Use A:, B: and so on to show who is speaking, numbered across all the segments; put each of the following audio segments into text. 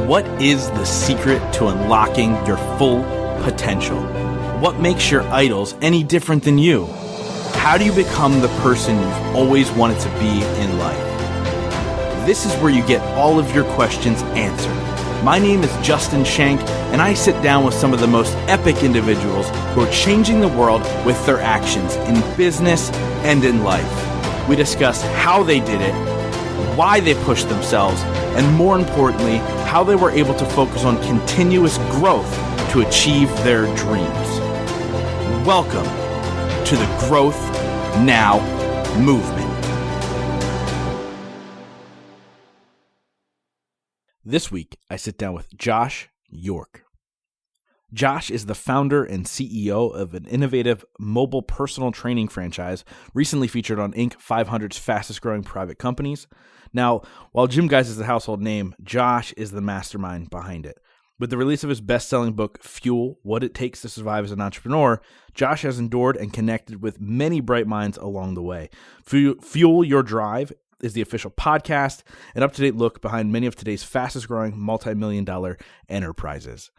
A: What is the secret to unlocking your full potential? What makes your idols any different than you? How do you become the person you've always wanted to be in life? This is where you get all of your questions answered. My name is Justin Shank, and I sit down with some of the most epic individuals who are changing the world with their actions in business and in life. We discuss how they did it, why they pushed themselves, and more importantly, how they were able to focus on continuous growth to achieve their dreams. Welcome to the Growth Now movement. This week, I sit down with Josh York. Josh is the founder and CEO of an innovative mobile personal training franchise recently featured on Inc. 500's fastest growing private companies. Now, while GYMGUYZ is the household name, Josh is the mastermind behind it. With the release of his best-selling book, Fuel, What It Takes to Survive as an Entrepreneur, Josh has endured and connected with many bright minds along the way. Fuel Your Drive is the official podcast, an up-to-date look behind many of today's fastest-growing multimillion-dollar enterprises.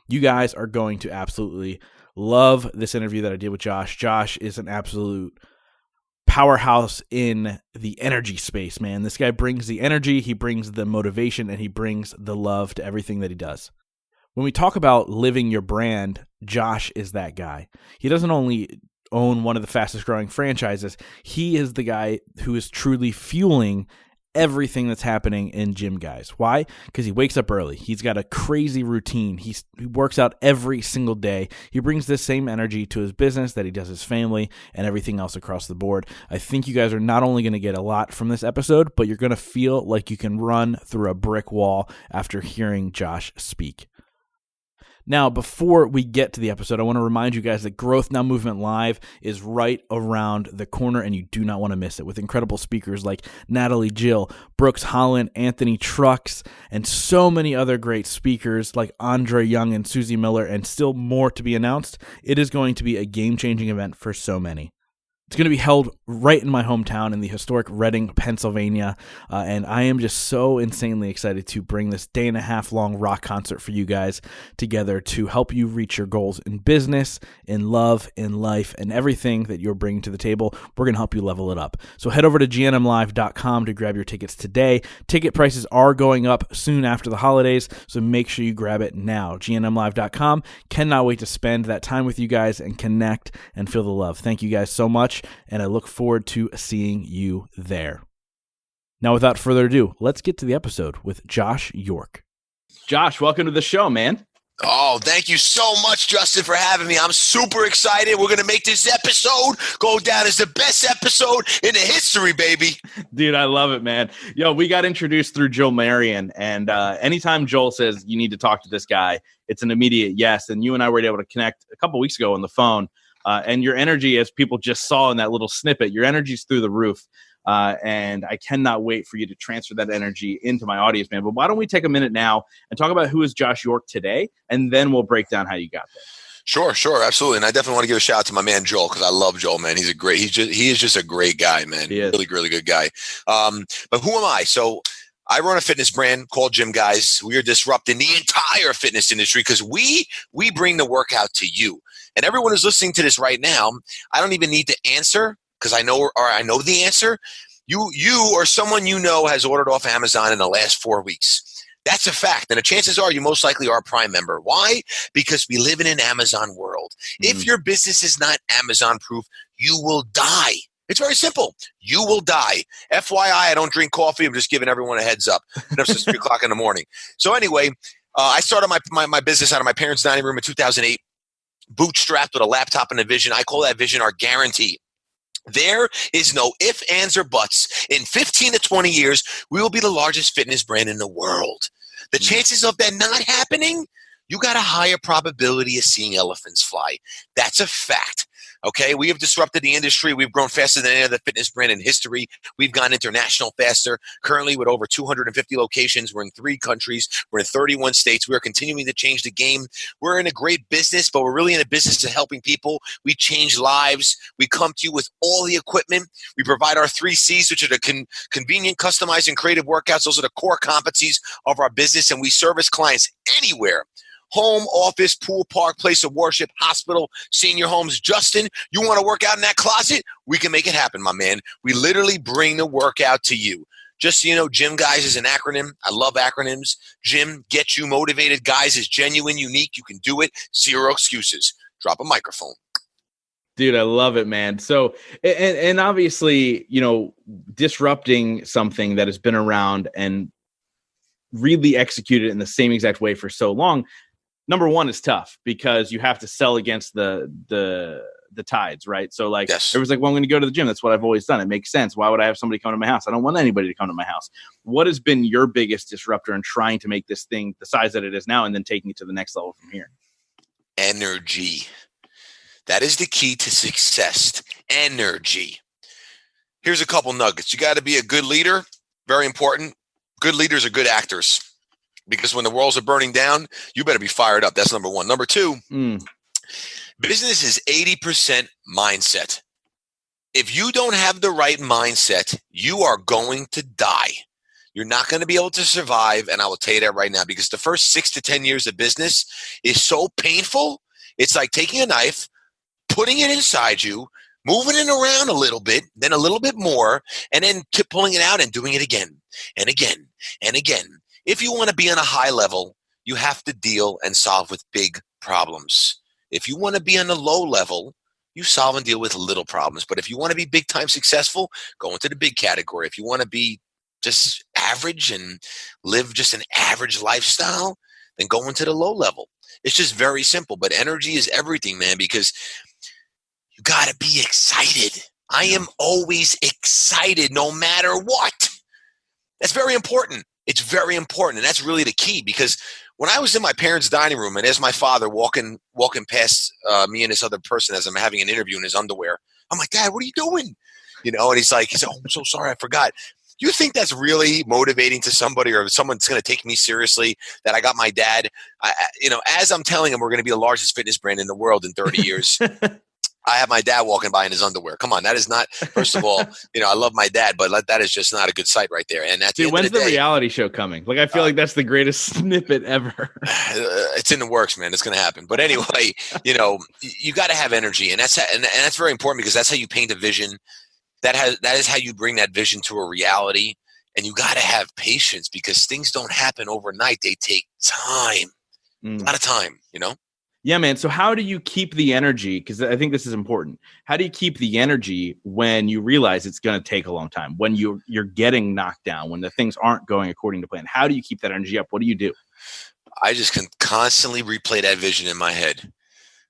A: You guys are going to absolutely love this interview that I did with Josh. Josh is an absolute powerhouse in the energy space, man. This guy brings the energy, he brings the motivation, and he brings the love to everything that he does. When we talk about living your brand, Josh is that guy. He doesn't only own one of the fastest growing franchises, he is the guy who is truly fueling everything that's happening in GYMGUYZ. Why? Because he wakes up early. He's got a crazy routine. He works out every single day. He brings this same energy to his business that he does his family and everything else across the board. I think you guys are not only going to get a lot from this episode, but you're going to feel like you can run through a brick wall after hearing Josh speak. Now, before we get to the episode, I want to remind you guys that Growth Now Movement Live is right around the corner, and you do not want to miss it, with incredible speakers like Natalie Jill, Brooks Holland, Anthony Trucks, and so many other great speakers like Andre Young and Susie Miller, and still more to be announced. It is going to be a game-changing event for so many. It's going to be held right in my hometown in the historic Reading, Pennsylvania, and I am just so insanely excited to bring this day-and-a-half-long rock concert for you guys together to help you reach your goals in business, in love, in life, and everything that you're bringing to the table. We're going to help you level it up. So head over to gnmlive.com to grab your tickets today. Ticket prices are going up soon after the holidays, so make sure you grab it now. gnmlive.com. Cannot wait to spend that time with you guys and connect and feel the love. Thank you guys so much, and I look forward to seeing you there. Now, without further ado, let's get to the episode with Josh York. Josh, welcome to the show, man.
B: Oh, thank you so much, Justin, for having me. I'm super excited. We're going to make this episode go down as the best episode in the history, baby.
A: Dude, I love it, man. Yo, we got introduced through Joel Marion, and anytime Joel says you need to talk to this guy, it's an immediate yes. And you and I were able to connect a couple weeks ago on the phone. And your energy, as people just saw in that little snippet, your energy's through the roof. And I cannot wait for you to transfer that energy into my audience, man. But why don't we take a minute now and talk about who is Josh York today, and then we'll break down how you got there.
B: Sure, absolutely. And I definitely want to give a shout out to my man Joel, because I love Joel, man. He is just a great guy, man.
A: He is.
B: Really, really good guy. But who am I? So I run a fitness brand called GYMGUYZ. We are disrupting the entire fitness industry because we bring the workout to you. And everyone who's listening to this right now, I don't even need to answer, because I know the answer. You or someone you know has ordered off Amazon in the last 4 weeks. That's a fact. And the chances are you most likely are a Prime member. Why? Because we live in an Amazon world. If your business is not Amazon proof, you will die. It's very simple. You will die. FYI, I don't drink coffee. I'm just giving everyone a heads up. It's 3 o'clock in the morning. So anyway, I started my business out of my parents' dining room in 2008, bootstrapped with a laptop and a vision. I call that vision our guarantee. There is no ifs, ands, or buts. In 15 to 20 years, we will be the largest fitness brand in the world. The chances of that not happening, you got a higher probability of seeing elephants fly. That's a fact. Okay, we have disrupted the industry. We've grown faster than any other fitness brand in history. We've gone international faster. Currently, with over 250 locations, we're in 3 countries. We're in 31 states. We are continuing to change the game. We're in a great business, but we're really in a business of helping people. We change lives. We come to you with all the equipment. We provide our 3 C's, which are the convenient, customized, and creative workouts. Those are the core competencies of our business, and we service clients anywhere. Home, office, pool, park, place of worship, hospital, senior homes. Justin, you want to work out in that closet? We can make it happen, my man. We literally bring the workout to you. Just so you know, GYMGUYZ is an acronym. I love acronyms. Gym, get you motivated. Guys is genuine, unique. You can do it. 0 excuses. Drop a microphone.
A: Dude, I love it, man. So, and obviously, disrupting something that has been around and really executed in the same exact way for so long, number one, is tough because you have to sell against the tides, right? So
B: Yes.
A: Everyone's like, well, I'm going to go to the gym. That's what I've always done. It makes sense. Why would I have somebody come to my house? I don't want anybody to come to my house. What has been your biggest disruptor in trying to make this thing the size that it is now and then taking it to the next level from here?
B: Energy. That is the key to success. Energy. Here's a couple nuggets. You got to be a good leader. Very important. Good leaders are good actors. Because when the walls are burning down, you better be fired up. That's number 1. Number 2, business is 80% mindset. If you don't have the right mindset, you are going to die. You're not going to be able to survive, and I will tell you that right now, because the first 6 to 10 years of business is so painful. It's like taking a knife, putting it inside you, moving it around a little bit, then a little bit more, and then pulling it out and doing it again and again and again. If you want to be on a high level, you have to deal and solve with big problems. If you want to be on a low level, you solve and deal with little problems. But if you want to be big time successful, go into the big category. If you want to be just average and live just an average lifestyle, then go into the low level. It's just very simple. But energy is everything, man, because you got to be excited. I am always excited no matter what. That's very important. It's very important, and that's really the key, because when I was in my parents' dining room and there's my father walking past me and this other person as I'm having an interview in his underwear, I'm like, Dad, what are you doing? And he's like, oh, I'm so sorry, I forgot. Do you think that's really motivating to somebody, or someone's going to take me seriously that I got my dad? As I'm telling him we're going to be the largest fitness brand in the world in 30 years. I have my dad walking by in his underwear. Come on, that is not, first of all, I love my dad, but that is just not a good sight right there. And at the end
A: when's
B: of the day,
A: reality show coming? I feel like that's the greatest snippet ever.
B: It's in the works, man. It's going to happen. But anyway, you got to have energy, and that's very important, because that's how you paint a vision. That is how you bring that vision to a reality. And you got to have patience, because things don't happen overnight. They take time, a lot of time,
A: Yeah, man. So how do you keep the energy? Because I think this is important. How do you keep the energy when you realize it's going to take a long time, when you're getting knocked down, when the things aren't going according to plan? How do you keep that energy up? What do you do?
B: I just can constantly replay that vision in my head.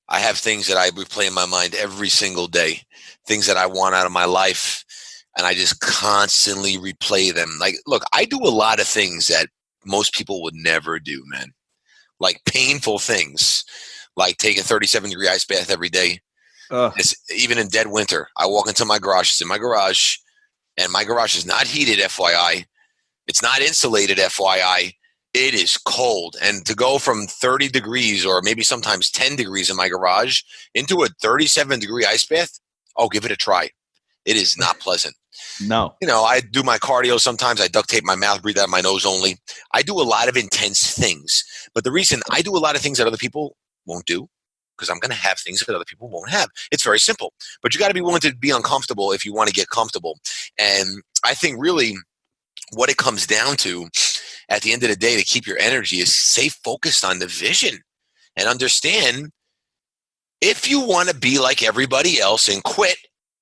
B: I have things that I replay in my mind every single day, things that I want out of my life, and I just constantly replay them. Like, look, I do a lot of things that most people would never do, man. Like painful things. Like take a 37-degree ice bath every day. Even in dead winter, I walk into my garage. It's in my garage, and my garage is not heated, FYI. It's not insulated, FYI. It is cold. And to go from 30 degrees or maybe sometimes 10 degrees in my garage into a 37-degree ice bath, oh, give it a try. It is not pleasant.
A: No.
B: I do my cardio sometimes. I duct tape my mouth, breathe out my nose only. I do a lot of intense things. But the reason I do a lot of things that other people won't do, because I'm going to have things that other people won't have. It's very simple. But you got to be willing to be uncomfortable if you want to get comfortable. And I think really what it comes down to at the end of the day to keep your energy is stay focused on the vision and understand, if you want to be like everybody else and quit,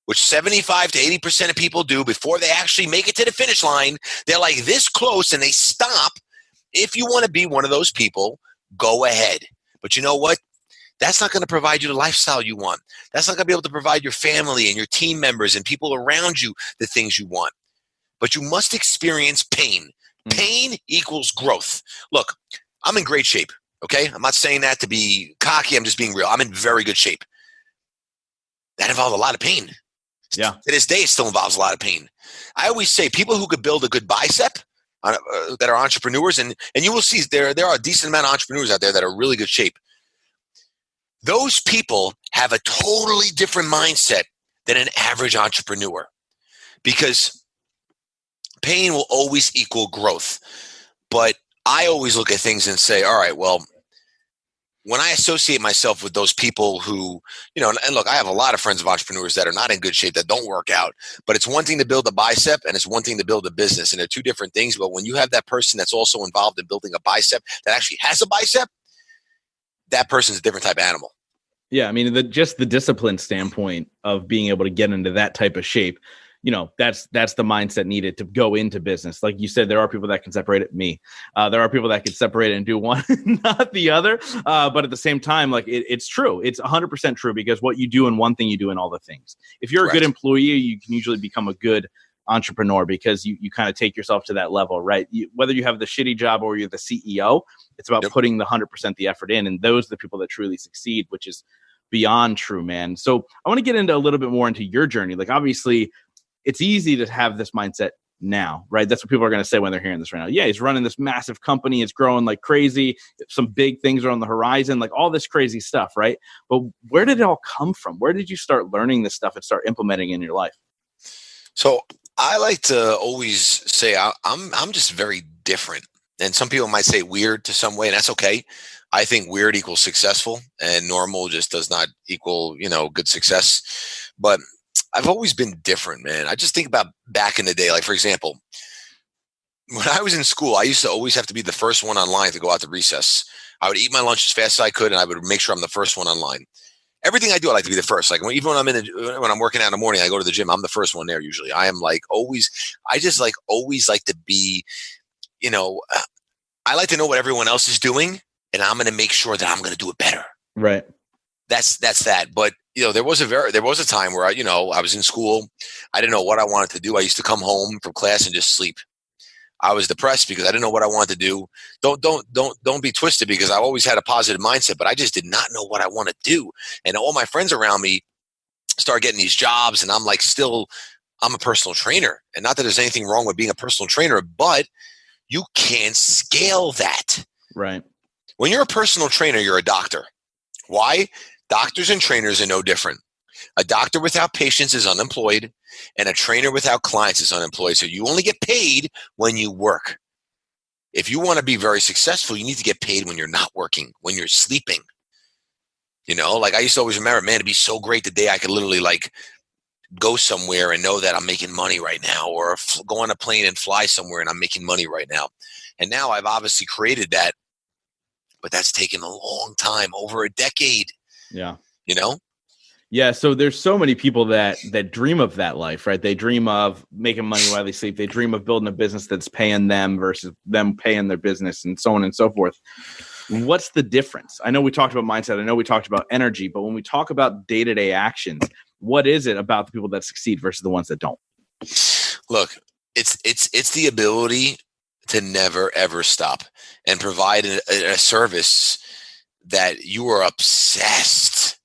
B: which 75 to 80% of people do before they actually make it to the finish line, they're like this close and they stop. If you want to be one of those people, go ahead. But you know what? That's not going to provide you the lifestyle you want. That's not going to be able to provide your family and your team members and people around you the things you want. But you must experience pain. Pain equals growth. Look, I'm in great shape, okay? I'm not saying that to be cocky. I'm just being real. I'm in very good shape. that involved a lot of pain.
A: Yeah.
B: To this day, it still involves a lot of pain. I always say people who could build a good bicep that are entrepreneurs, and you will see there are a decent amount of entrepreneurs out there that are really good shape. Those people have a totally different mindset than an average entrepreneur, because pain will always equal growth. But I always look at things and say, all right, well, when I associate myself with those people who, and look, I have a lot of friends of entrepreneurs that are not in good shape, that don't work out, but it's one thing to build a bicep and it's one thing to build a business, and they're two different things. But when you have that person that's also involved in building a bicep that actually has a bicep, that person's a different type of animal.
A: Yeah. I mean, just the discipline standpoint of being able to get into that type of shape, that's the mindset needed to go into business. Like you said, there are people that can separate it. Me, there are people that can separate it and do one, not the other. But at the same time, like it's true. It's 100% true, because what you do in one thing, you do in all the things. If you're a good employee, you can usually become a good entrepreneur, because you kind of take yourself to that level, right? Whether you have the shitty job or you're the CEO, it's about putting the 100% the effort in. And those are the people that truly succeed, which is beyond true, man. So I want to get into a little bit more into your journey. Like, obviously, it's easy to have this mindset now, right? That's what people are going to say when they're hearing this right now. Yeah, he's running this massive company. It's growing like crazy. Some big things are on the horizon, like all this crazy stuff, right? But where did it all come from? Where did you start learning this stuff and start implementing in your life?
B: So I like to always say I'm just very different. And some people might say weird to some way, and that's okay. I think weird equals successful, and normal just does not equal, good success. But I've always been different, man. I just think about back in the day. Like, for example, when I was in school, I used to always have to be the first one online to go out to recess. I would eat my lunch as fast as I could, and I would make sure I'm the first one online. Everything I do, I like to be the first. Like, even when I'm working out in the morning, I go to the gym, I'm the first one there usually. I am like always, I just like always like to be, I like to know what everyone else is doing, and I'm going to make sure that I'm going to do it better.
A: Right.
B: That's that. But there was a time where I was in school. I didn't know what I wanted to do. I used to come home from class and just sleep. I was depressed because I didn't know what I wanted to do. Don't be twisted, because I always had a positive mindset, but I just did not know what I want to do. And all my friends around me start getting these jobs, and I'm like, I'm a personal trainer. And not that there's anything wrong with being a personal trainer, but you can't scale that.
A: Right.
B: When you're a personal trainer, you're a doctor. Why? Doctors and trainers are no different. A doctor without patients is unemployed, and a trainer without clients is unemployed. So you only get paid when you work. If you want to be very successful, you need to get paid when you're not working, when you're sleeping. Like I used to always remember, man, it'd be so great the day I could literally like go somewhere and know that I'm making money right now, or go on a plane and fly somewhere and I'm making money right now. And now I've obviously created that, but that's taken a long time, over a decade.
A: Yeah.
B: Yeah,
A: so there's so many people that dream of that life, right? They dream of making money while they sleep. They dream of building a business that's paying them versus them paying their business, and so on and so forth. What's the difference? I know we talked about mindset. I know we talked about energy, but when we talk about day-to-day actions, what is it about the people that succeed versus the ones that don't?
B: Look, it's the ability to never, ever stop and provide a service that you are obsessed.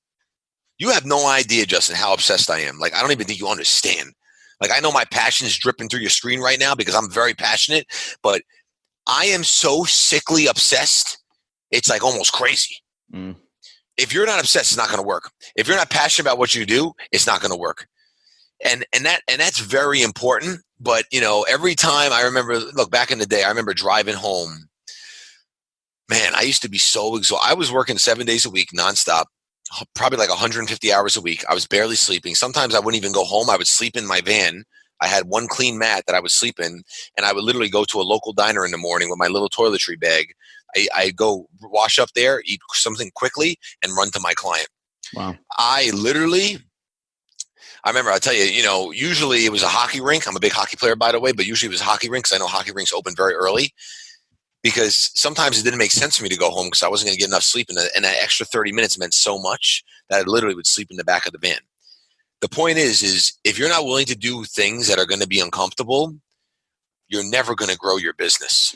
B: You have no idea, Justin, how obsessed I am. Like, I don't even think you understand. Like, I know my passion is dripping through your screen right now because I'm very passionate, but I am so sickly obsessed. It's like almost crazy. Mm. If you're not obsessed, it's not going to work. If you're not passionate about what you do, it's not going to work. And that's very important. But, every time I remember, look, back in the day, I remember driving home. Man, I used to be so exhausted. I was working 7 days a week, nonstop. Probably like 150 hours a week. I was barely sleeping. Sometimes I wouldn't even go home. I would sleep in my van. I had one clean mat that I would sleep in, and I would literally go to a local diner in the morning with my little toiletry bag. I go wash up there, eat something quickly, and run to my client.
A: Wow.
B: I remember, I'll tell you, usually it was a hockey rink. I'm a big hockey player, by the way, but usually it was a hockey rink because I know hockey rinks open very early. Because sometimes it didn't make sense for me to go home because I wasn't going to get enough sleep. And that extra 30 minutes meant so much that I literally would sleep in the back of the van. The point is if you're not willing to do things that are going to be uncomfortable, you're never going to grow your business.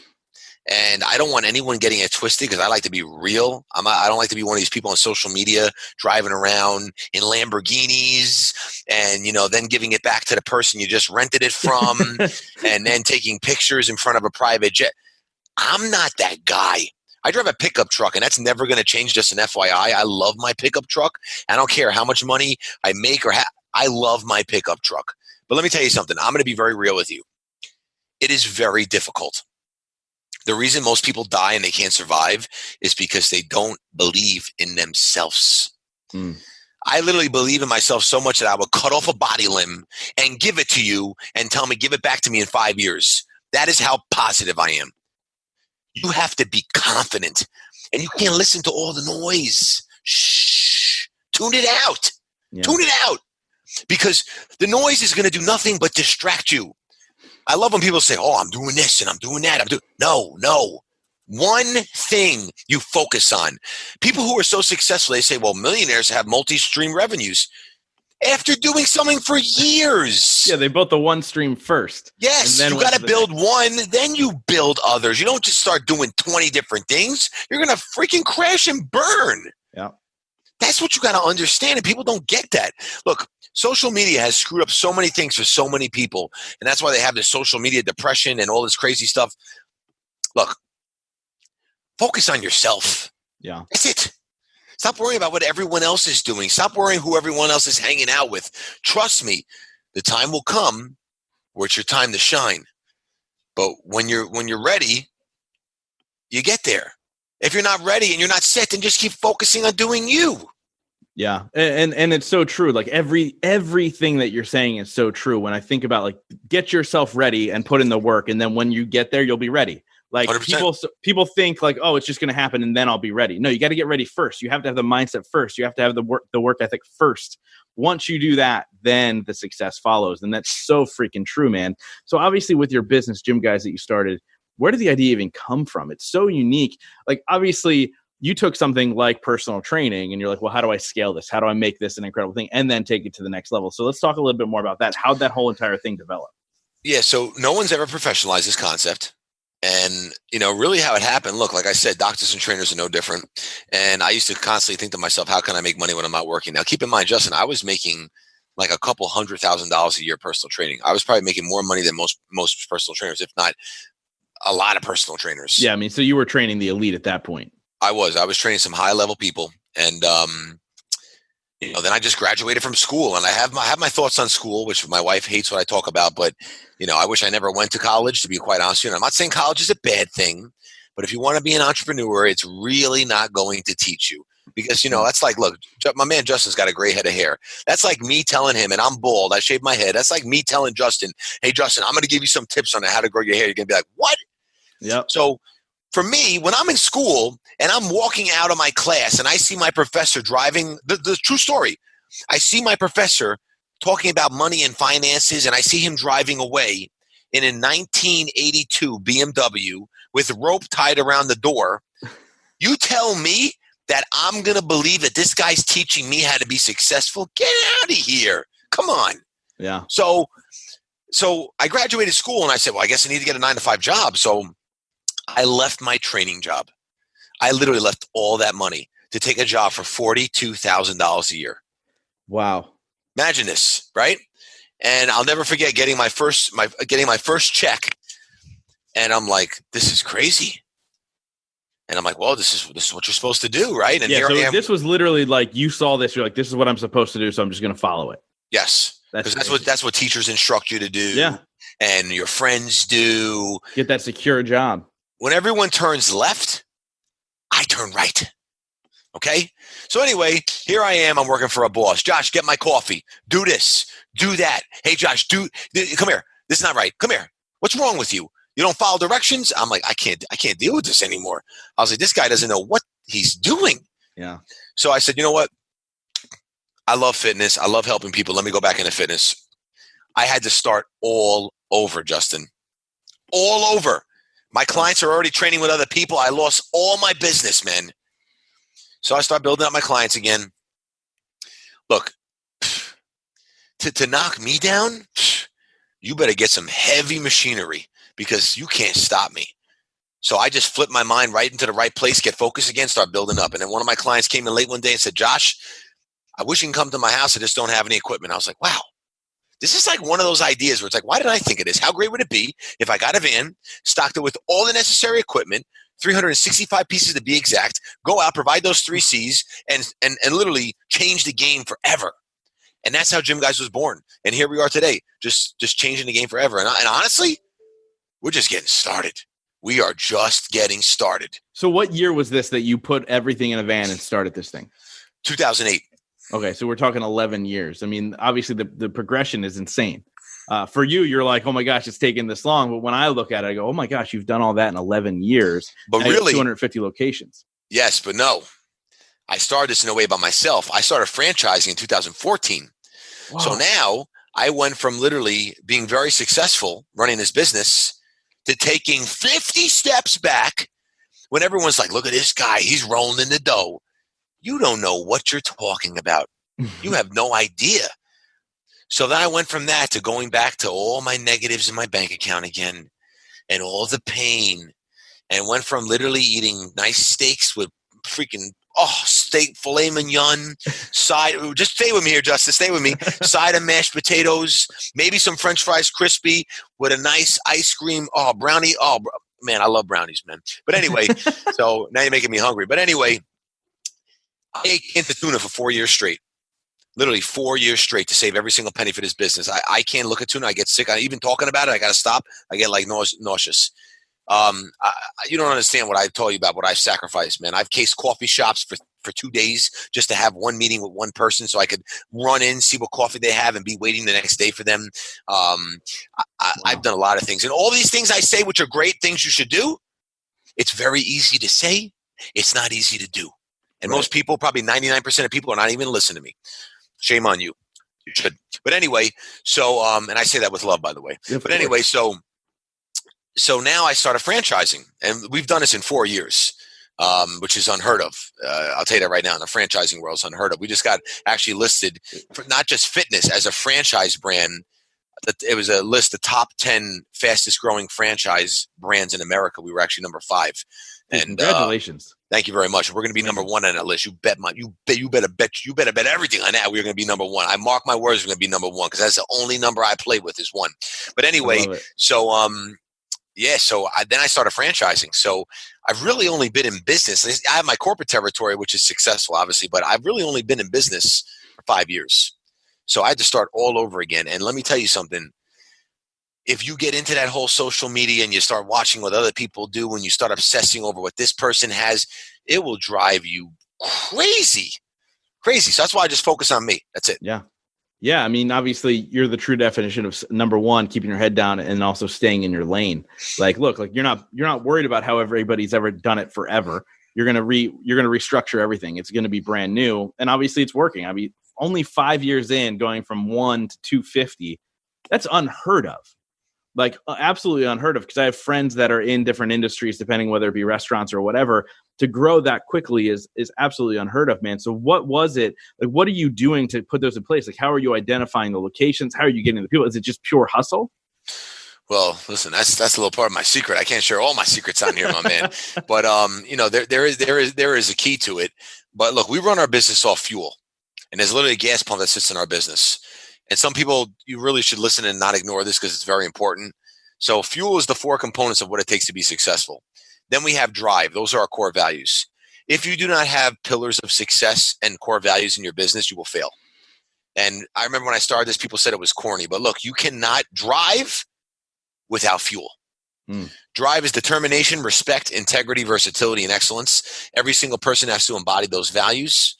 B: And I don't want anyone getting it twisted because I like to be real. I don't like to be one of these people on social media driving around in Lamborghinis and, then giving it back to the person you just rented it from and then taking pictures in front of a private jet. I'm not that guy. I drive a pickup truck, and that's never going to change. Just an FYI. I love my pickup truck. I don't care how much money I make I love my pickup truck. But let me tell you something. I'm going to be very real with you. It is very difficult. The reason most people die and they can't survive is because they don't believe in themselves. I literally believe in myself so much that I will cut off a body limb and give it to you and tell me, give it back to me in 5 years. That is how positive I am. You have to be confident, and you can't listen to all the noise. Shh. Tune it out. Yeah. Tune it out, because the noise is going to do nothing but distract you. I love when people say, oh, I'm doing this and I'm doing that. No. One thing you focus on. People who are so successful, they say, well, millionaires have multi-stream revenues. After doing something for years.
A: Yeah, they built the one stream first.
B: Yes, you got to build one, then you build others. You don't just start doing 20 different things. You're going to freaking crash and burn.
A: Yeah.
B: That's what you got to understand, and people don't get that. Look, social media has screwed up so many things for so many people, and that's why they have this social media depression and all this crazy stuff. Look, focus on yourself.
A: Yeah.
B: That's it. Stop worrying about what everyone else is doing. Stop worrying who everyone else is hanging out with. Trust me, the time will come where it's your time to shine. But when you're ready, you get there. If you're not ready and you're not set, then just keep focusing on doing you.
A: Yeah. And it's so true. Like everything that you're saying is so true. When I think about, like, get yourself ready and put in the work, and then when you get there, you'll be ready. Like 100%. People think like, oh, it's just going to happen and then I'll be ready. No, you got to get ready first. You have to have the mindset first. You have to have the work ethic first. Once you do that, then the success follows. And that's so freaking true, man. So obviously with your business, GYMGUYZ, that you started, where did the idea even come from? It's so unique. Like, obviously you took something like personal training and you're like, well, how do I scale this? How do I make this an incredible thing? And then take it to the next level. So let's talk a little bit more about that. How'd that whole entire thing develop?
B: Yeah. So no one's ever professionalized this concept. And, really how it happened, look, like I said, doctors and trainers are no different. And I used to constantly think to myself, how can I make money when I'm not working? Now, keep in mind, Justin, I was making like a couple $100,000 a year personal training. I was probably making more money than most personal trainers, if not a lot of personal trainers.
A: Yeah. I mean, so you were training the elite at that point.
B: I was training some high level people. And, then I just graduated from school, and I have my thoughts on school, which my wife hates what I talk about, but I wish I never went to college, to be quite honest with you. And I'm not saying college is a bad thing, but if you want to be an entrepreneur, it's really not going to teach you, because that's like, look, my man Justin's got a gray head of hair. That's like me telling him, and I'm bald, I shaved my head. That's like me telling Justin, hey Justin, I'm going to give you some tips on how to grow your hair. You're going to be like, what?
A: Yeah.
B: So for me, when I'm in school and I'm walking out of my class and I see my professor driving, the true story, I see my professor talking about money and finances, and I see him driving away in a 1982 BMW with rope tied around the door. You tell me that I'm going to believe that this guy's teaching me how to be successful? Get out of here. Come on.
A: Yeah.
B: So I graduated school and I said, well, I guess I need to get a 9-to-5 job. So I left my training job. I literally left all that money to take a job for $42,000 a year.
A: Wow.
B: Imagine this, right? And I'll never forget getting my first check. And I'm like, this is crazy. And I'm like, well, this is what you're supposed to do, right? And
A: yeah,
B: here
A: so
B: I am.
A: This was literally like, you saw this, you're like, this is what I'm supposed to do, so I'm just going to follow it.
B: Yes. Because that's what teachers instruct you to do.
A: Yeah.
B: And your friends do.
A: Get that secure job.
B: When everyone turns left, I turn right. Okay? So anyway, here I am. I'm working for a boss. Josh, get my coffee. Do this. Do that. Hey, Josh, come here. This is not right. Come here. What's wrong with you? You don't follow directions? I'm like, I can't deal with this anymore. I was like, this guy doesn't know what he's doing.
A: Yeah. So
B: I said, you know what? I love fitness. I love helping people. Let me go back into fitness. I had to start all over, Justin. All over. My clients are already training with other people. I lost all my business, man. So I start building up my clients again. Look, to knock me down, you better get some heavy machinery, because you can't stop me. So I just flipped my mind right into the right place, get focused again, start building up. And then one of my clients came in late one day and said, Josh, I wish you can come to my house. I just don't have any equipment. I was like, wow, this is like one of those ideas where it's like, why did I think of this? How great would it be if I got a van, stocked it with all the necessary equipment, 365 pieces to be exact, go out, provide those 3 C's, and literally change the game forever. And that's how GYMGUYZ was born. And here we are today, just changing the game forever. And honestly, we're just getting started. We are just getting started.
A: So what year was this that you put everything in a van and started this thing?
B: 2008.
A: Okay, so we're talking 11 years. I mean, obviously the progression is insane. For you, you're like, oh my gosh, it's taken this long. But when I look at it, I go, oh my gosh, you've done all that in 11 years.
B: But really,
A: 250 locations.
B: Yes, but no. I started this in a way by myself. I started franchising in 2014. Wow. So now I went from literally being very successful running this business to taking 50 steps back when everyone's like, look at this guy. He's rolling in the dough. You don't know what you're talking about. You have no idea. So then I went from that to going back to all my negatives in my bank account again and all the pain, and went from literally eating nice steaks with freaking steak filet mignon side. Just stay with me here, Justice. Stay with me. Side of mashed potatoes, maybe some French fries crispy with a nice ice cream. Brownie. Oh, man, I love brownies, man. But anyway, so now you're making me hungry. But anyway, I ate canned tuna for 4 years straight. Literally 4 years straight to save every single penny for this business. I can't look at tuna. I get sick. Even talking about it, I got to stop. I get like nauseous. You don't understand what I told you about what I've sacrificed, man. I've cased coffee shops for 2 days just to have one meeting with one person so I could run in, see what coffee they have, and be waiting the next day for them. I've done a lot of things. And all these things I say, which are great things you should do, it's very easy to say. It's not easy to do. And most people, probably 99% of people, are not even listening to me. Shame on you. You should. But anyway, so, and I say that with love, by the way. Yeah, but anyway, so now I started franchising, and we've done this in 4 years, which is unheard of. I'll tell you that right now, in the franchising world, it's unheard of. We just got actually listed for not just fitness as a franchise brand. It was a list of top 10 fastest growing franchise brands in America. We were actually number 5. And
A: congratulations.
B: Thank you very much. We're going to be number 1 on that list. You better bet everything on that. We're going to be number 1. I mark my words. We're going to be number 1 because that's the only number I play with is 1. But anyway, so then I started franchising. So I've really only been in business. I have my corporate territory, which is successful, obviously, but I've really only been in business for 5 years. So I had to start all over again. And let me tell you something. If you get into that whole social media and you start watching what other people do and you start obsessing over what this person has, it will drive you crazy. So that's why I just focus on me. That's it.
A: Yeah. Yeah. I mean, obviously you're the true definition of number 1, keeping your head down and also staying in your lane. Like, look, like you're not worried about how everybody's ever done it forever. You're going to restructure everything. It's going to be brand new. And obviously it's working. I mean, only 5 years in, going from 1 to 250, that's unheard of. Like absolutely unheard of, because I have friends that are in different industries, depending whether it be restaurants or whatever. To grow that quickly is absolutely unheard of, man. So what was it? Like, what are you doing to put those in place? Like, how are you identifying the locations? How are you getting the people? Is it just pure hustle?
B: Well, listen, that's a little part of my secret. I can't share all my secrets on here, my man. But there is a key to it. But look, we run our business off fuel, and there's literally a gas pump that sits in our business. And some people, you really should listen and not ignore this because it's very important. So fuel is the 4 components of what it takes to be successful. Then we have drive. Those are our core values. If you do not have pillars of success and core values in your business, you will fail. And I remember when I started this, people said it was corny. But look, you cannot drive without fuel. Drive is determination, respect, integrity, versatility, and excellence. Every single person has to embody those values.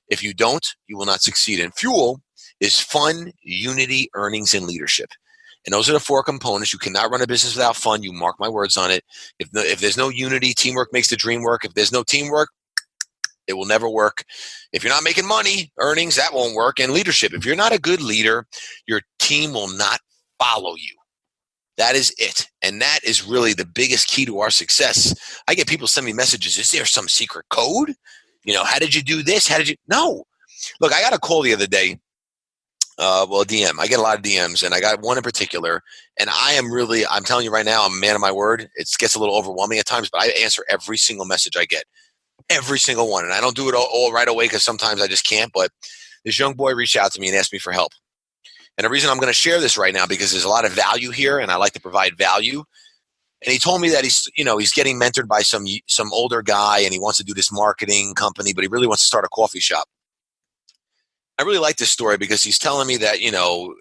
B: If you don't, you will not succeed. And fuel is fun, unity, earnings, and leadership. And those are the 4 components. You cannot run a business without fun. You mark my words on it. If there's no unity, teamwork makes the dream work. If there's no teamwork, it will never work. If you're not making money, earnings, that won't work. And leadership, if you're not a good leader, your team will not follow you. That is it. And that is really the biggest key to our success. I get people send me messages. Is there some secret code? How did you do this? No. Look, I got a call the other day. Well, DM. I get a lot of DMs, and I got one in particular. And I'm telling you right now, I'm a man of my word. It gets a little overwhelming at times, but I answer every single message I get, every single one. And I don't do it all right away because sometimes I just can't. But this young boy reached out to me and asked me for help. And the reason I'm going to share this right now because there's a lot of value here, and I like to provide value. And he told me that he's getting mentored by some older guy, and he wants to do this marketing company, but he really wants to start a coffee shop. I really like this story because he's telling me that,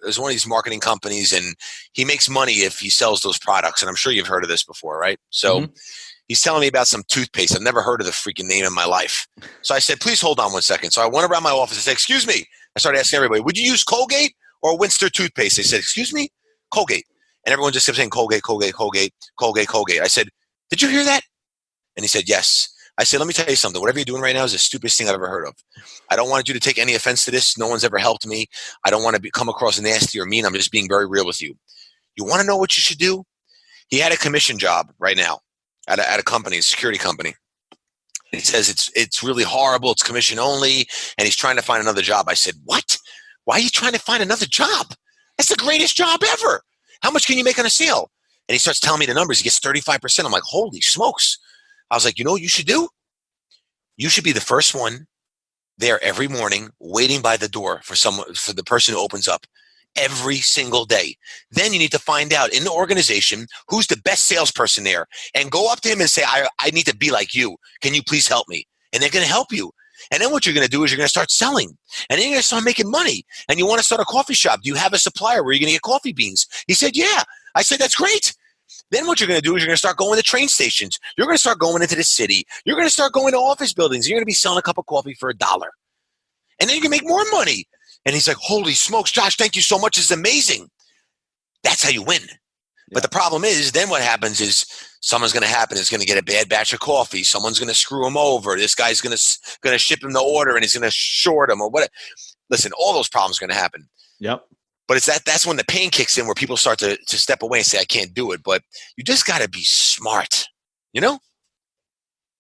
B: there's one of these marketing companies and he makes money if he sells those products. And I'm sure you've heard of this before, right? So he's telling me about some toothpaste. I've never heard of the freaking name in my life. So I said, please hold on one second. So I went around my office and said, excuse me. I started asking everybody, would you use Colgate or Winster toothpaste? They said, excuse me, Colgate. And everyone just kept saying Colgate, Colgate, Colgate, Colgate, Colgate. I said, did you hear that? And he said, yes. I said, let me tell you something. Whatever you're doing right now is the stupidest thing I've ever heard of. I don't want you to take any offense to this. No one's ever helped me. I don't want to come across nasty or mean. I'm just being very real with you. You want to know what you should do? He had a commission job right now at a company, a security company. He says it's really horrible. It's commission only. And he's trying to find another job. I said, what? Why are you trying to find another job? That's the greatest job ever. How much can you make on a sale? And he starts telling me the numbers. He gets 35%. I'm like, holy smokes. I was like, you know what you should do? You should be the first one there every morning waiting by the door for the person who opens up every single day. Then you need to find out in the organization who's the best salesperson there and go up to him and say, I need to be like you. Can you please help me? And they're going to help you. And then what you're going to do is you're going to start selling. And then you're going to start making money. And you want to start a coffee shop. Do you have a supplier where you're going to get coffee beans? He said, yeah. I said, that's great. Then what you're going to do is you're going to start going to train stations. You're going to start going into the city. You're going to start going to office buildings. You're going to be selling a cup of coffee for $1. And then you can make more money. And he's like, holy smokes, Josh, thank you so much. It's amazing. That's how you win. Yeah. But the problem is then what happens is someone's going to happen. Is going to get a bad batch of coffee. Someone's going to screw him over. This guy's going to ship him the order and he's going to short him or what. Listen, all those problems are going to happen.
A: Yep.
B: But that's when the pain kicks in where people start to step away and say, I can't do it. But you just got to be smart,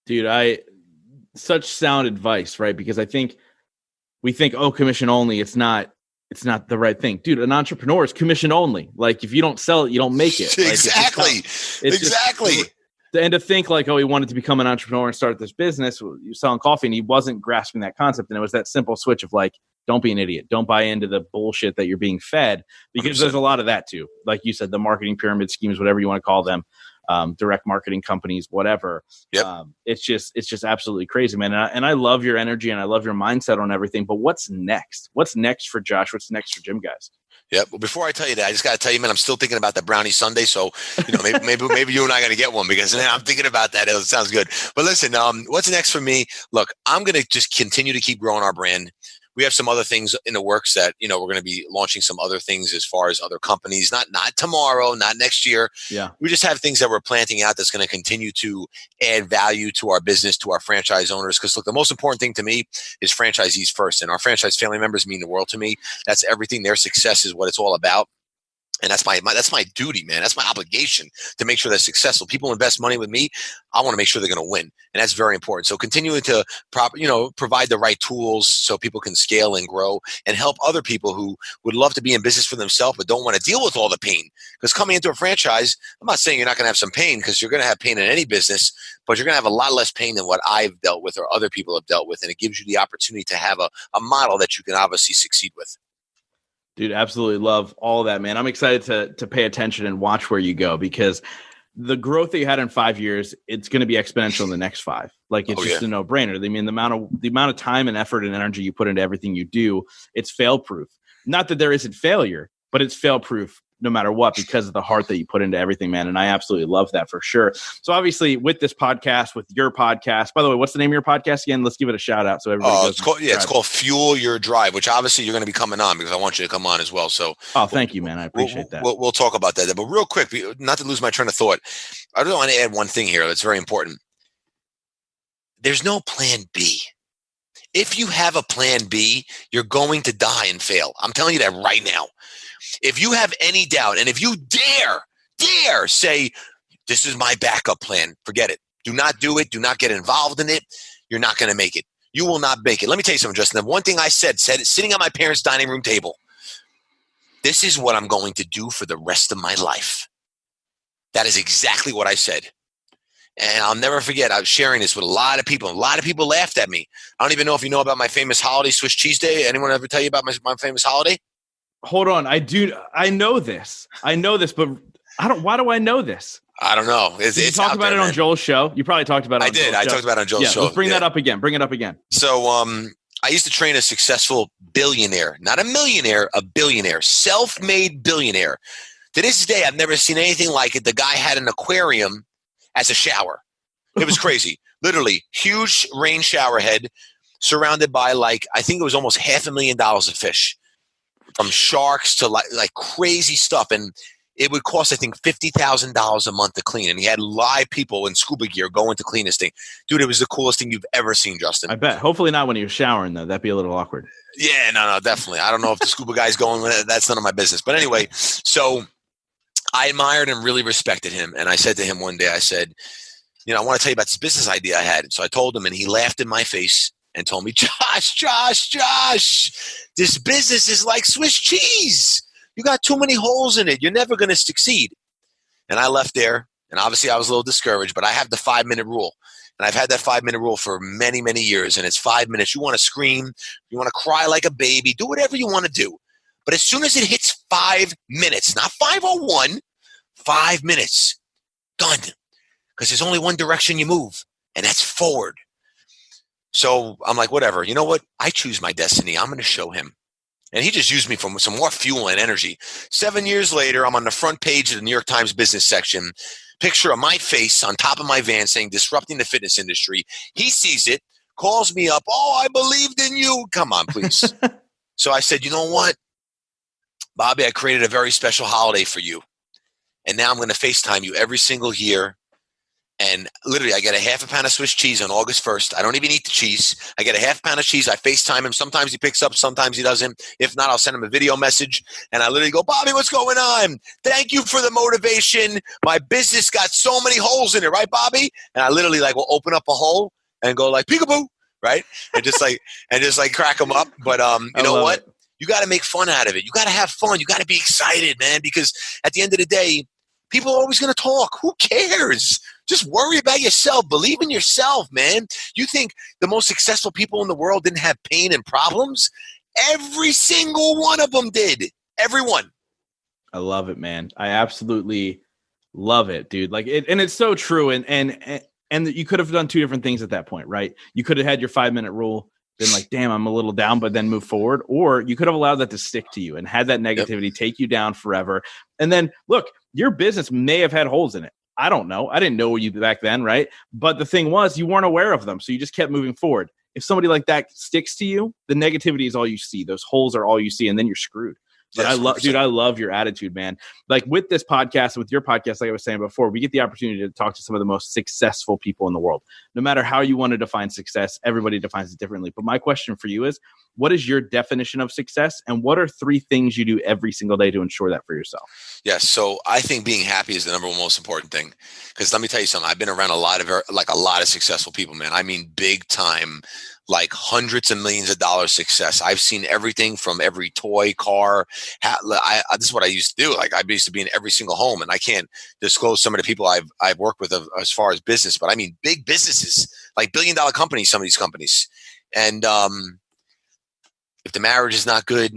A: Dude, such sound advice, right? Because we think, oh, commission only. It's not the right thing. Dude, an entrepreneur is commission only. Like if you don't sell it, you don't make it.
B: Exactly. Exactly.
A: And to think like, oh, he wanted to become an entrepreneur and start this business. You're selling coffee and he wasn't grasping that concept. And it was that simple switch of like, don't be an idiot. Don't buy into the bullshit that you're being fed because 100%. There's a lot of that too. Like you said, the marketing pyramid schemes, whatever you want to call them, direct marketing companies, whatever.
B: Yep.
A: It's just absolutely crazy, man. And I love your energy and I love your mindset on everything. But what's next? What's next for Josh? What's next for GYMGUYZ?
B: Yeah. Well, before I tell you that, I just got to tell you, man, I'm still thinking about the brownie sundae. So, maybe you and I got to get one because I'm thinking about that. It sounds good. But listen, what's next for me? Look, I'm going to just continue to keep growing our brand. We have some other things in the works that, we're going to be launching some other things as far as other companies, not tomorrow, not next year.
A: Yeah.
B: We just have things that we're planting out that's going to continue to add value to our business, to our franchise owners. Because look, the most important thing to me is franchisees first. And our franchise family members mean the world to me. That's everything. Their success is what it's all about. And that's my duty, man. That's my obligation to make sure they're successful. People invest money with me. I want to make sure they're going to win. And that's very important. So continuing to provide the right tools so people can scale and grow and help other people who would love to be in business for themselves but don't want to deal with all the pain. Because coming into a franchise, I'm not saying you're not going to have some pain because you're going to have pain in any business, but you're going to have a lot less pain than what I've dealt with or other people have dealt with. And it gives you the opportunity to have a model that you can obviously succeed with.
A: Dude, absolutely love all of that, man. I'm excited to pay attention and watch where you go because the growth that you had in 5 years, it's going to be exponential in the next 5. Like it's just a no-brainer. I mean, the amount of time and effort and energy you put into everything you do, it's fail-proof. Not that there isn't failure, but it's fail-proof no matter what because of the heart that you put into everything, man. And I absolutely love that for sure. So obviously with this podcast, with your podcast, by the way, what's the name of your podcast again? Let's give it a shout out. So everybody goes.
B: It's called Fuel Your Drive, which obviously you're going to be coming on because I want you to come on as well. So,
A: thank you, man. I appreciate that.
B: We'll talk about that. But real quick, not to lose my train of thought, I just want to add one thing here that's very important. There's no plan B. If you have a plan B, you're going to die and fail. I'm telling you that right now. If you have any doubt, and if you dare say, this is my backup plan, forget it. Do not do it. Do not get involved in it. You're not going to make it. You will not make it. Let me tell you something, Justin. The one thing I said it sitting on my parents' dining room table. this is what I'm going to do for the rest of my life. That is exactly what I said. And I'll never forget, I was sharing this with a lot of people. A lot of people laughed at me. I don't even know if you know about my famous holiday, Swiss cheese day. Anyone ever tell you about my famous holiday?
A: Hold on. I know this, but why do I know this?
B: I don't know.
A: Did you talk about it on Joel's show? You probably talked about it on Joel's show.
B: I talked about it on Joel's show.
A: Let's bring that up again. Bring it up again.
B: So I used to train a successful billionaire, not a millionaire, a billionaire, self-made billionaire. To this day, I've never seen anything like it. The guy had an aquarium as a shower. It was crazy. Literally, huge rain shower head surrounded by I think it was almost $500,000 of fish, from sharks to like crazy stuff. And it would cost, I think, $50,000 a month to clean. And he had live people in scuba gear going to clean this thing. Dude, it was the coolest thing you've ever seen, Justin.
A: I bet. Hopefully not when you're showering, though. That'd be a little awkward.
B: Yeah, no, definitely. I don't know if the scuba guy's going with it. That's none of my business. But anyway, so I admired and really respected him. And I said to him one day, I said, I want to tell you about this business idea I had. So I told him, and he laughed in my face and told me, Josh, this business is like Swiss cheese. You got too many holes in it. You're never going to succeed. And I left there, and obviously I was a little discouraged, but I have the 5-minute rule. And I've had that 5-minute rule for many, many years, and it's 5 minutes. You want to scream, you want to cry like a baby, do whatever you want to do. But as soon as it hits 5 minutes, not 5:01, 5 minutes, done. Because there's only one direction you move, and that's forward. So I'm like, whatever. You know what? I choose my destiny. I'm going to show him. And he just used me for some more fuel and energy. 7 years later, I'm on the front page of the New York Times business section. Picture of my face on top of my van saying, disrupting the fitness industry. He sees it, calls me up. Oh, I believed in you. Come on, please. So I said, you know what? Bobby, I created a very special holiday for you. And now I'm going to FaceTime you every single year. And literally, I get a half a pound of Swiss cheese on August 1st. I don't even eat the cheese. I get a half pound of cheese. I FaceTime him. Sometimes he picks up. Sometimes he doesn't. If not, I'll send him a video message. And I literally go, Bobby, what's going on? Thank you for the motivation. My business got so many holes in it. Right, Bobby? And I literally will open up a hole and go peekaboo. Right? And just crack them up. But you know what? You got to make fun out of it. You got to have fun. You got to be excited, man, because at the end of the day, people are always going to talk. Who cares? Just worry about yourself. Believe in yourself, man. You think the most successful people in the world didn't have pain and problems? Every single one of them did. Everyone.
A: I love it, man. I absolutely love it, dude. And it's so true. And you could have done two different things at that point, right? You could have had your 5-minute rule, been damn, I'm a little down, but then move forward. Or you could have allowed that to stick to you and had that negativity take you down forever. And then look, your business may have had holes in it. I don't know. I didn't know you back then, right? But the thing was, you weren't aware of them. So you just kept moving forward. If somebody like that sticks to you, the negativity is all you see. Those holes are all you see, and then you're screwed. But yes, I love your attitude, man. With this podcast, with your podcast, like I was saying before, we get the opportunity to talk to some of the most successful people in the world. No matter how you want to define success, everybody defines it differently. But my question for you is, what is your definition of success? And what are 3 things you do every single day to ensure that for yourself?
B: Yes. So I think being happy is the number one most important thing. Because let me tell you something. I've been around a lot of successful people, man. I mean, big time, hundreds of millions of dollars success. I've seen everything from every toy, car. This is what I used to do. I used to be in every single home, and I can't disclose some of the people I've worked with as far as business, but I mean big businesses, billion-dollar companies, some of these companies. And if the marriage is not good,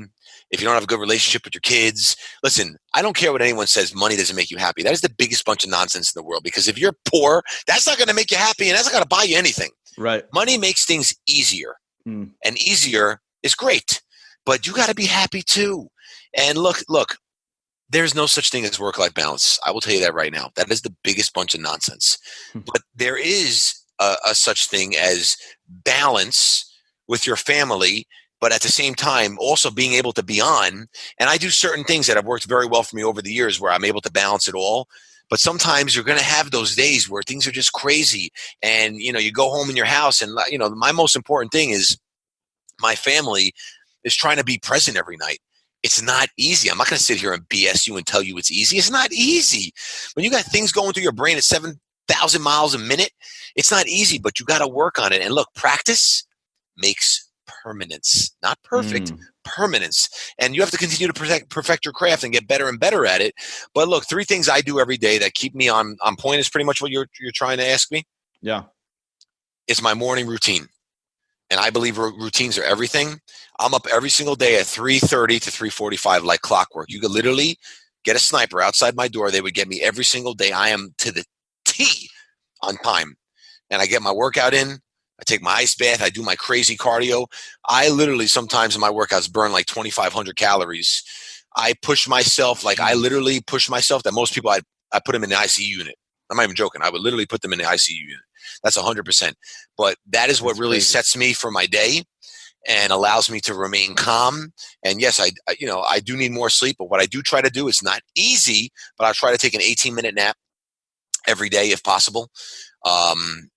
B: if you don't have a good relationship with your kids, listen, I don't care what anyone says, money doesn't make you happy. That is the biggest bunch of nonsense in the world, because if you're poor, that's not going to make you happy, and that's not going to buy you anything.
A: Right.
B: Money makes things easier, and easier is great, but you got to be happy too. And look, there's no such thing as work-life balance. I will tell you that right now. That is the biggest bunch of nonsense. But there is a such thing as balance with your family, but at the same time, also being able to be on. And I do certain things that have worked very well for me over the years where I'm able to balance it all. But sometimes you're going to have those days where things are just crazy. And, you go home in your house and, my most important thing is my family is trying to be present every night. It's not easy. I'm not going to sit here and BS you and tell you it's easy. It's not easy. When you got things going through your brain at 7,000 miles a minute, it's not easy, but you got to work on it. And look, practice makes permanence, not perfect,
A: Mm.
B: permanence. And you have to continue to perfect your craft and get better and better at it. But look, 3 things I do every day that keep me on point is pretty much what you're trying to ask me.
A: Yeah.
B: It's my morning routine. And I believe routines are everything. I'm up every single day at 3:30 to 3:45 like clockwork. You could literally get a sniper outside my door. They would get me every single day. I am to the T on time. And I get my workout in. I take my ice bath. I do my crazy cardio. I literally sometimes in my workouts burn like 2,500 calories. I push myself, like I literally push myself that most people, I put them in the ICU unit. I'm not even joking. I would literally put them in the ICU unit. That's 100%. But that is what really sets me for my day and allows me to remain calm. And yes, I do need more sleep, but what I do try to do, it's not easy, but I try to take an 18-minute nap every day if possible.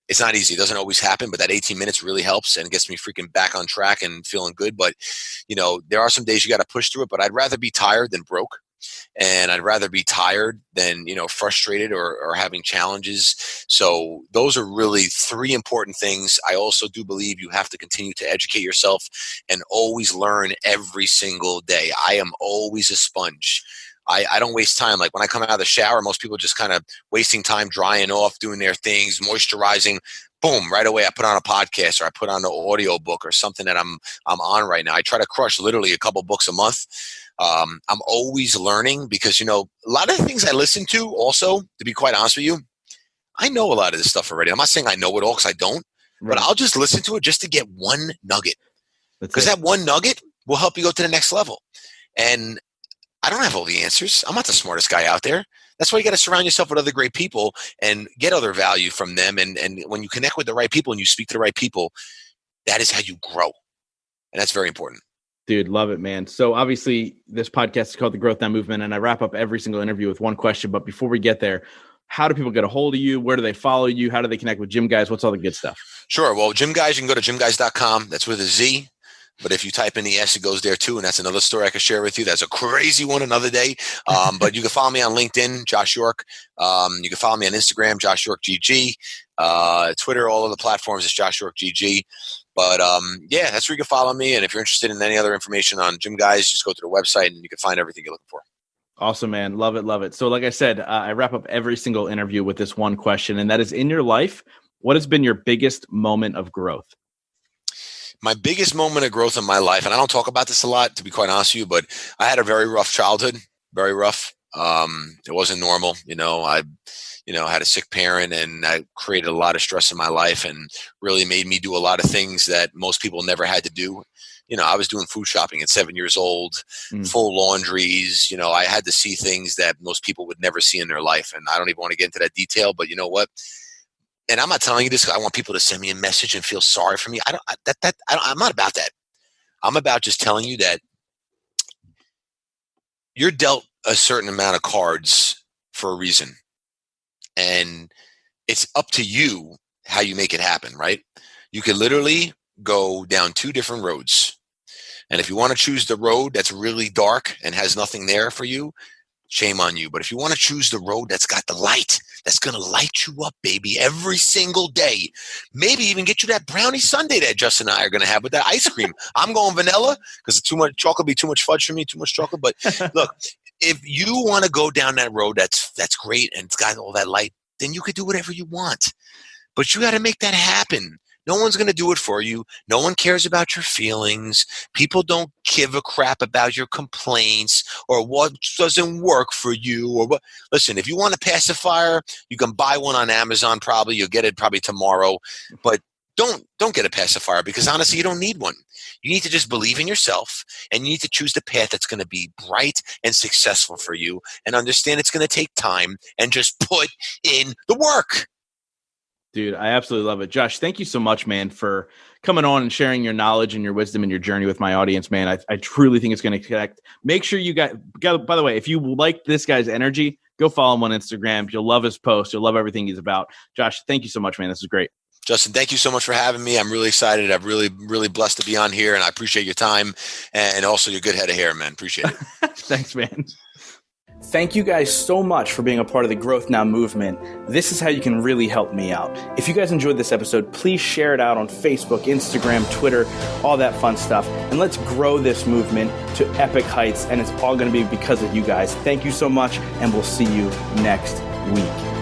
B: It's not easy. It doesn't always happen, but that 18 minutes really helps and gets me freaking back on track and feeling good. But, there are some days you got to push through it, but I'd rather be tired than broke. And I'd rather be tired than, frustrated or having challenges. So those are really 3 important things. I also do believe you have to continue to educate yourself and always learn every single day. I am always a sponge. I don't waste time. Like when I come out of the shower, most people just kind of wasting time drying off, doing their things, moisturizing. Boom, right away I put on a podcast or I put on an audio book or something that I'm on right now. I try to crush literally a couple books a month. I'm always learning because, a lot of the things I listen to also, to be quite honest with you, I know a lot of this stuff already. I'm not saying I know it all because I don't, but I'll just listen to it just to get one nugget. Because that one nugget will help you go to the next level. And I don't have all the answers. I'm not the smartest guy out there. That's why you got to surround yourself with other great people and get other value from them. And when you connect with the right people and you speak to the right people, that is how you grow. And that's very important.
A: Dude, love it, man. So obviously this podcast is called The Growth Now Movement, and I wrap up every single interview with one question. But before we get there, how do people get a hold of you? Where do they follow you? How do they connect with GYMGUYZ? What's all the good stuff?
B: Sure. Well, GYMGUYZ, you can go to gymguys.com. That's with a Z. But if you type in the S, it goes there too. And that's another story I could share with you. That's a crazy one another day. But you can follow me on LinkedIn, Josh York. You can follow me on Instagram, Josh York GG. Twitter, all of the platforms is Josh York GG. But that's where you can follow me. And if you're interested in any other information on GYMGUYZ, just go to the website and you can find everything you're looking for.
A: Awesome, man. Love it. Love it. So like I said, I wrap up every single interview with this one question, and that is, in your life, what has been your biggest moment of growth?
B: My biggest moment of growth in my life, and I don't talk about this a lot, to be quite honest with you, but I had a very rough childhood, very rough. It wasn't normal. I had a sick parent, and I created a lot of stress in my life and really made me do a lot of things that most people never had to do. I was doing food shopping at 7 years old, full laundries. I had to see things that most people would never see in their life. And I don't even want to get into that detail, but you know what? And I'm not telling you this. I want people to send me a message and feel sorry for me. I'm not about that. I'm about just telling you that you're dealt a certain amount of cards for a reason. And it's up to you how you make it happen, right? You could literally go down 2 different roads. And if you want to choose the road that's really dark and has nothing there for you, shame on you. But if you want to choose the road that's got the light, that's going to light you up, baby, every single day, maybe even get you that brownie sundae that Justin and I are going to have with that ice cream. I'm going vanilla because too much chocolate would be too much fudge for me, too much chocolate. But look, if you want to go down that road that's great and it's got all that light, then you could do whatever you want. But you got to make that happen. No one's going to do it for you. No one cares about your feelings. People don't give a crap about your complaints or what doesn't work for you. Or what. Listen, if you want a pacifier, you can buy one on Amazon probably. You'll get it probably tomorrow. But don't get a pacifier because honestly, you don't need one. You need to just believe in yourself and you need to choose the path that's going to be bright and successful for you and understand it's going to take time and just put in the work.
A: Dude, I absolutely love it. Josh, thank you so much, man, for coming on and sharing your knowledge and your wisdom and your journey with my audience, man. I truly think it's going to connect. Make sure you guys, by the way, if you like this guy's energy, go follow him on Instagram. You'll love his posts. You'll love everything he's about. Josh, thank you so much, man. This is great.
B: Justin, thank you so much for having me. I'm really excited. I'm really, really blessed to be on here, and I appreciate your time and also your good head of hair, man. Appreciate it.
A: Thanks, man. Thank you guys so much for being a part of the Growth Now movement. This is how you can really help me out. If you guys enjoyed this episode, please share it out on Facebook, Instagram, Twitter, all that fun stuff. And let's grow this movement to epic heights. And it's all going to be because of you guys. Thank you so much, and we'll see you next week.